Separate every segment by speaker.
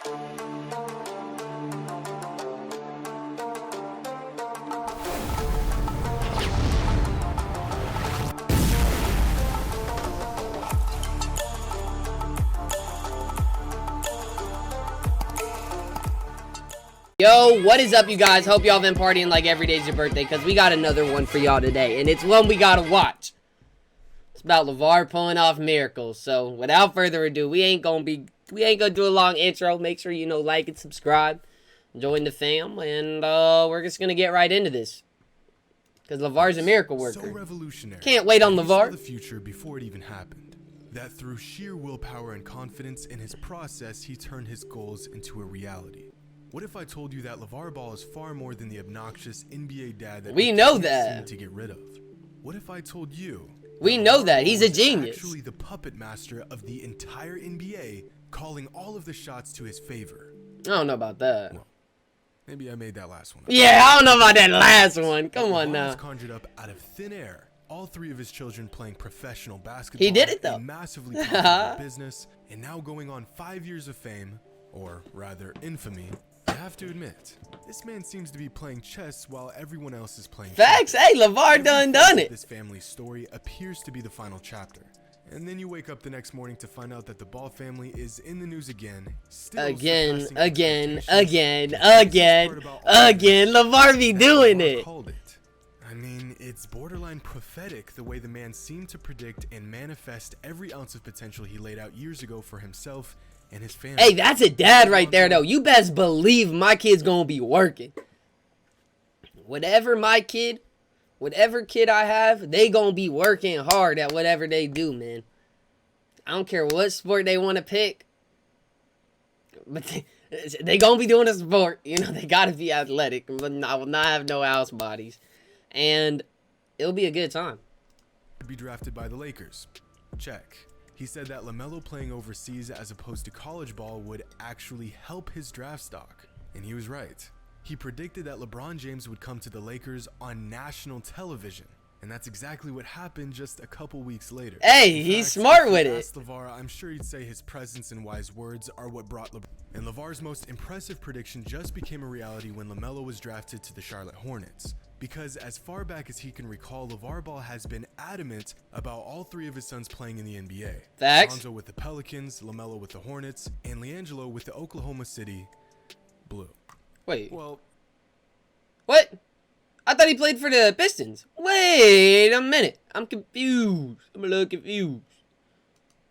Speaker 1: Yo, what is up, you guys? Hope y'all been partying like every day's your birthday, because we got another one for y'all today, and it's one we gotta watch. It's about Lavar pulling off miracles. So, without further ado, we ain't gonna do a long intro. Make sure you like and subscribe, join the fam, and we're just gonna get right into this. Because Lavar's a miracle worker.
Speaker 2: So revolutionary.
Speaker 1: Can't wait on Lavar.
Speaker 2: He saw the future before it even happened. That through sheer willpower and confidence in his process, he turned his goals into a reality. What if I told you that Lavar Ball is far more than the obnoxious NBA dad that
Speaker 1: we know that
Speaker 2: to get rid of? What if I told you
Speaker 1: we know that he's a genius,
Speaker 2: actually the puppet master of the entire NBA, calling all of the shots to his favor?
Speaker 1: I don't know about that.
Speaker 2: Well, maybe I made that last one up.
Speaker 1: Yeah, I don't know about that last one. Come on now.
Speaker 2: Conjured up out of thin air. All three of his children playing professional basketball.
Speaker 1: He did it though.
Speaker 2: A massively profitable business, and now going on 5 years of fame, or rather infamy. I have to admit, this man seems to be playing chess while everyone else is playing
Speaker 1: facts. Hey, Lavar done it.
Speaker 2: This family's story appears to be the final chapter. And then you wake up the next morning to find out that the Ball family is in the news again. Again.
Speaker 1: Lavar be doing it.
Speaker 2: I mean, it's borderline prophetic the way the man seemed to predict and manifest every ounce of potential he laid out years ago for himself and his family.
Speaker 1: Hey, that's a dad right there, though. You best believe my kid's gonna be working. Whatever kid I have, they gonna be working hard at whatever they do, man. I don't care what sport they want to pick, but they gonna be doing a sport. You know, they gotta be athletic, but I will not have no house bodies, and it'll be a good time.
Speaker 2: Be drafted by the Lakers. Check. He said that LaMelo playing overseas as opposed to college ball would actually help his draft stock. And he was right. He predicted that LeBron James would come to the Lakers on national television. And that's exactly what happened just a couple weeks later.
Speaker 1: Hey, he's smart with it.
Speaker 2: Lavar, I'm sure he'd say his presence and wise words are what brought LeBron. And Lavar's most impressive prediction just became a reality when LaMelo was drafted to the Charlotte Hornets. Because as far back as he can recall, Lavar Ball has been adamant about all three of his sons playing in the NBA.
Speaker 1: Facts.
Speaker 2: Lonzo with the Pelicans, LaMelo with the Hornets, and LiAngelo with the Oklahoma City Blue.
Speaker 1: Wait.
Speaker 2: Well,
Speaker 1: what? I thought he played for the Pistons. Wait a minute. I'm confused. I'm a little confused.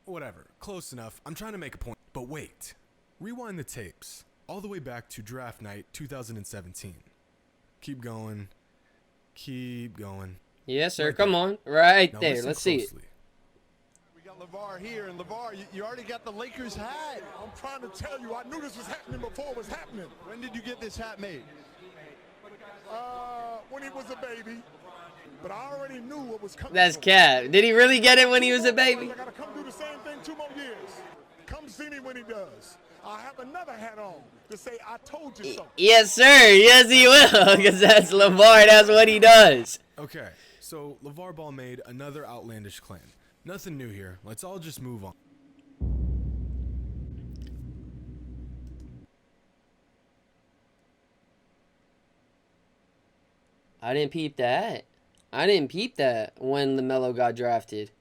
Speaker 2: Whatever. Close enough. I'm trying to make a point. But wait. Rewind the tapes. All the way back to draft night 2017. Keep going. Keep going.
Speaker 1: Yes, sir. Come on. Right
Speaker 2: now
Speaker 1: there. Let's see it.
Speaker 3: We got Lavar here, and Lavar, you already got the Lakers hat. I'm trying to tell you, I knew this was happening before it was happening. When did you get this hat made? When he was a baby. But I already knew what was coming.
Speaker 1: That's cap. Did he really get it when he was a baby?
Speaker 3: I gotta come do the same thing 2 more years. Come see me when he does. I'll have another hat on to say I told you so.
Speaker 1: Yes, sir. Yes, he will. Because that's Lavar. That's what he does.
Speaker 2: Okay, so Lavar Ball made another outlandish claim. Nothing new here. Let's all just move on.
Speaker 1: I didn't peep that. I didn't peep that when LaMelo got drafted.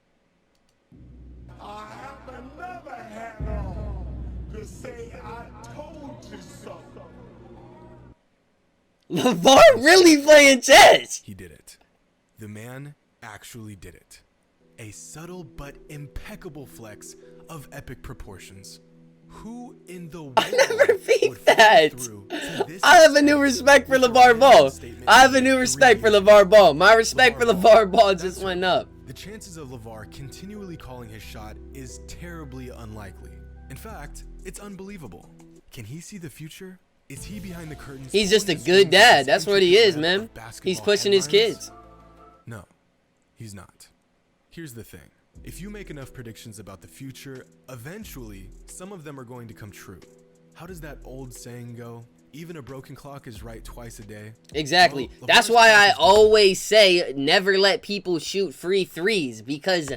Speaker 3: I have another hat on to say I told you so.
Speaker 1: Lavar really playing chess.
Speaker 2: He did it. The man actually did it. A subtle but impeccable flex of epic proportions. Who in the world
Speaker 1: I never peeped that.
Speaker 2: I
Speaker 1: have a new respect for Lavar Ball. I have a new respect for Lavar Ball. My respect for Lavar Ball just went up.
Speaker 2: The chances of Lavar continually calling his shot is terribly unlikely. In fact, it's unbelievable. Can he see the future? Is he behind the curtains?
Speaker 1: He's just a good dad. That's what he is, man. He's pushing his kids.
Speaker 2: No, he's not. Here's the thing. If you make enough predictions about the future, eventually, some of them are going to come true. How does that old saying go? Even a broken clock is right twice a day.
Speaker 1: Exactly. Well, that's why I always say never let people shoot free threes, because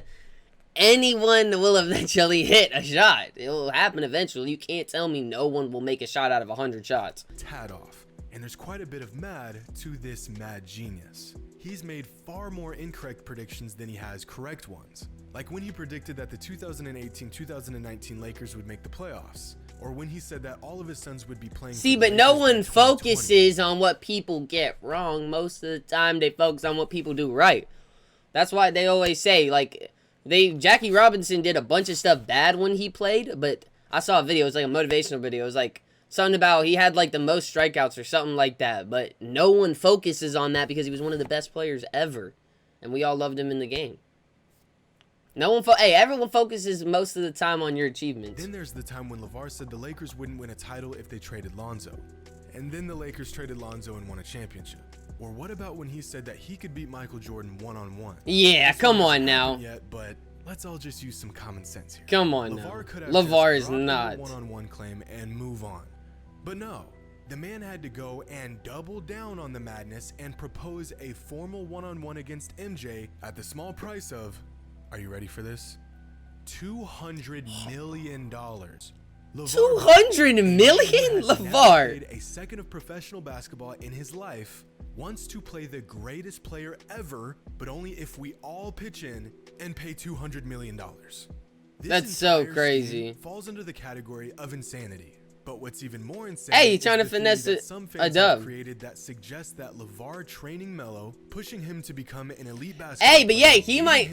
Speaker 1: anyone will eventually hit a shot. It will happen eventually. You can't tell me no one will make a shot out of 100 shots.
Speaker 2: Tad off, and there's quite a bit of mad to this mad genius. He's made far more incorrect predictions than he has correct ones. Like when he predicted that the 2018-2019 Lakers would make the playoffs, or when he said that all of his sons would be playing.
Speaker 1: See, but no one focuses on what people get wrong. Most of the time, they focus on what people do right. That's why they always say, like, Jackie Robinson did a bunch of stuff bad when he played, but I saw a video. It was like a motivational video. It was like something about he had like the most strikeouts or something like that, but no one focuses on that because he was one of the best players ever, and we all loved him in the game. No one, everyone focuses most of the time on your achievements.
Speaker 2: Then there's the time when Lavar said the Lakers wouldn't win a title if they traded Lonzo. And then the Lakers traded Lonzo and won a championship. Or what about when he said that he could beat Michael Jordan one-on-one?
Speaker 1: Yeah, come on now.
Speaker 2: Yet, but let's all just use some common sense here.
Speaker 1: Come on now. Lavar is not.
Speaker 2: One-on-one claim and move on. But no. The man had to go and double down on the madness and propose a formal one-on-one against MJ at the small price of, are you ready for this? $200 million.
Speaker 1: 200 million? Lavar
Speaker 2: played a second of professional basketball in his life, wants to play the greatest player ever, but only if we all pitch in and pay $200 million.
Speaker 1: That's so crazy.
Speaker 2: Falls under the category of insanity. But what's even more insane,
Speaker 1: hey, you're trying to finesse a dub
Speaker 2: created that suggests that Lavar training Melo, pushing him to become an elite basketball.
Speaker 1: Hey, but yeah, he might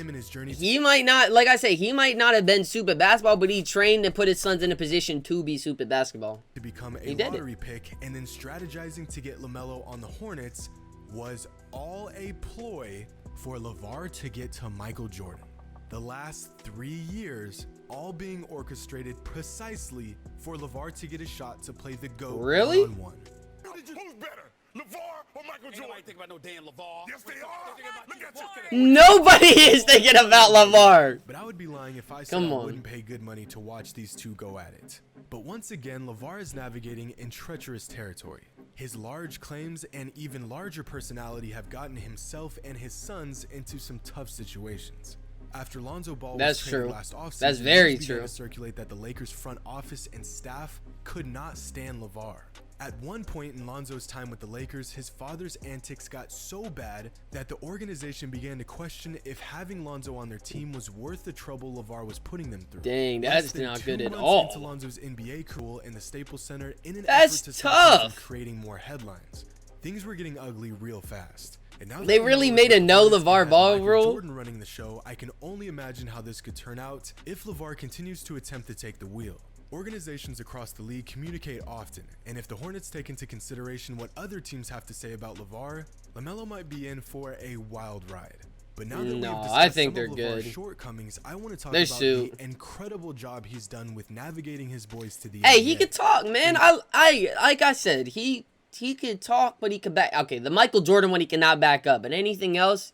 Speaker 1: not, like I say, he might not have been super basketball, but he trained and put his sons in a position to be super basketball.
Speaker 2: To become a lottery pick, and then strategizing to get LaMelo on the Hornets was all a ploy for Lavar to get to Michael Jordan. The last 3 years all being orchestrated precisely for Lavar to get a shot to play the GOAT one-on-one.
Speaker 3: Who's better, Lavar or Michael Jordan? Ain't think about no damn Lavar. Yes, they are. Look at you.
Speaker 1: Nobody is thinking about Lavar.
Speaker 2: But I would be lying if I said I wouldn't pay good money to watch these two go at it. But once again, Lavar is navigating in treacherous territory. His large claims and even larger personality have gotten himself and his sons into some tough situations. After Lonzo Ball was traded last offseason,
Speaker 1: that's very true.
Speaker 2: To circulate that the Lakers front office and staff could not stand Lavar. At one point in Lonzo's time with the Lakers, his father's antics got so bad that the organization began to question if having Lonzo on their team was worth the trouble Lavar was putting them through.
Speaker 1: Dang, that's not good at all.
Speaker 2: Into Lonzo's NBA career in the Staples Center in an
Speaker 1: effort to stop him from
Speaker 2: creating more headlines. Things were getting ugly real fast. And now
Speaker 1: they really made a no LaVar Ball rule.
Speaker 2: Jordan running the show, I can only imagine how this could turn out if LaVar continues to attempt to take the wheel. Organizations across the league communicate often, and if the Hornets take into consideration what other teams have to say about LaVar, LaMelo might be in for a wild ride. But now that we've discussed some of LaVar's shortcomings, I want to talk about the incredible job he's done with navigating his boys to the NBA.
Speaker 1: Hey, he could talk, man. Like I said, he could talk, but he could back. Okay, the Michael Jordan one he cannot back up, but anything else,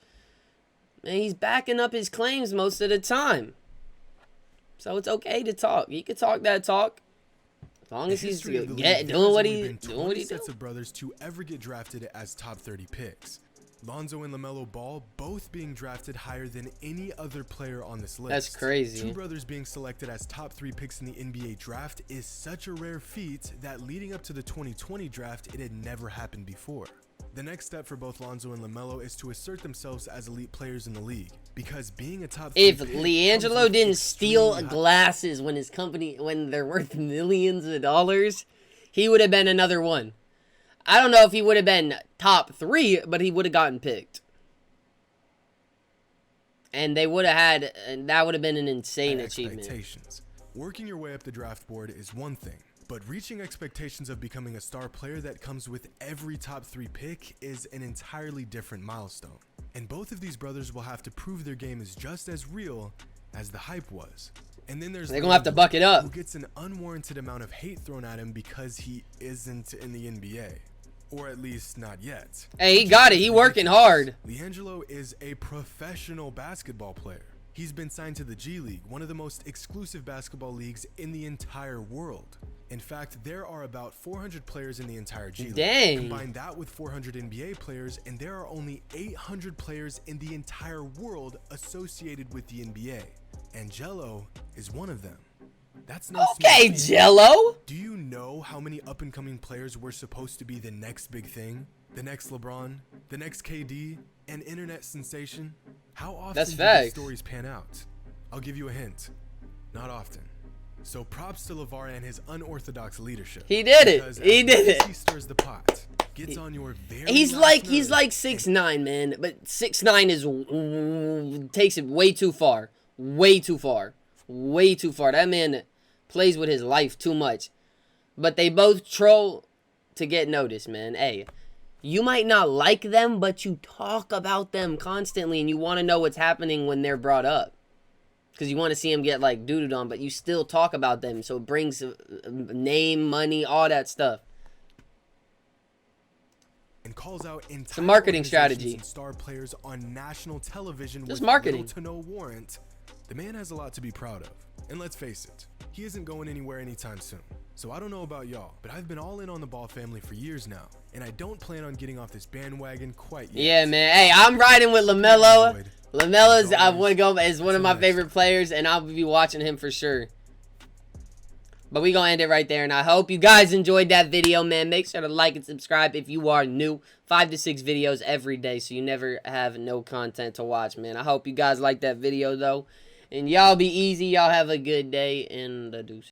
Speaker 1: man, he's backing up his claims most of the time. So it's okay to talk. He could talk that talk, as long as he's doing what he doing.
Speaker 2: Sets of brothers to ever get drafted as top 30 picks. Lonzo and LaMelo Ball both being drafted higher than any other player on this list.
Speaker 1: That's crazy.
Speaker 2: Two brothers being selected as top 3 picks in the NBA draft is such a rare feat that leading up to the 2020 draft, it had never happened before. The next step for both Lonzo and LaMelo is to assert themselves as elite players in the league, because being a top 3
Speaker 1: if LiAngelo didn't steal glasses when they're worth millions of dollars, he would have been another one. I don't know if he would have been top 3, but he would have gotten picked. And they would have had, and that would have been an insane achievement.
Speaker 2: Working your way up the draft board is one thing, but reaching expectations of becoming a star player that comes with every top 3 pick is an entirely different milestone. And both of these brothers will have to prove their game is just as real as the hype was. And then there's
Speaker 1: they're gonna have to buck it up.
Speaker 2: Who gets an unwarranted amount of hate thrown at him because he isn't in the NBA. Or at least not yet.
Speaker 1: Hey, he got it. He working hard.
Speaker 2: LiAngelo is a professional basketball player. He's been signed to the G League, one of the most exclusive basketball leagues in the entire world. In fact, there are about 400 players in the entire G League.
Speaker 1: Dang.
Speaker 2: Combine that with 400 NBA players, and there are only 800 players in the entire world associated with the NBA. and Jello is one of them. That's no
Speaker 1: Okay,
Speaker 2: small feat.
Speaker 1: Jello.
Speaker 2: Do you know how many up-and-coming players were supposed to be the next big thing? The next LeBron? The next KD? An internet sensation? How often
Speaker 1: That's
Speaker 2: do
Speaker 1: facts.
Speaker 2: these stories pan out? I'll give you a hint. Not often. So props to Lavar and his unorthodox leadership.
Speaker 1: He did it.
Speaker 2: Because
Speaker 1: He
Speaker 2: as
Speaker 1: did
Speaker 2: much as
Speaker 1: it.
Speaker 2: He stirs the pot. Gets on your very
Speaker 1: He's
Speaker 2: last
Speaker 1: like
Speaker 2: nerve,
Speaker 1: 6'9", man, but 6'9" is takes it way too far. Way too far. Way too far. That man plays with his life too much. But they both troll to get noticed, man. Hey, you might not like them, but you talk about them constantly and you want to know what's happening when they're brought up. Because you want to see them get, like, doo-dooed on, but you still talk about them. So it brings name, money, all that stuff.
Speaker 2: and calls out
Speaker 1: It's a marketing
Speaker 2: organizations
Speaker 1: strategy.
Speaker 2: and star players on national television
Speaker 1: Just
Speaker 2: with
Speaker 1: marketing.
Speaker 2: little to no warrant. The man has a lot to be proud of. And let's face it, he isn't going anywhere anytime soon. So I don't know about y'all, but I've been all in on the Ball family for years now, and I don't plan on getting off this bandwagon quite yet.
Speaker 1: Yeah, man. Hey, I'm riding with LaMelo. LaMelo's is one of my favorite players, and I'll be watching him for sure. But we gonna end it right there, and I hope you guys enjoyed that video, man. Make sure to like and subscribe if you are new. 5 to 6 videos every day, so you never have no content to watch, man. I hope you guys liked that video, though. And y'all be easy. Y'all have a good day, and deuce.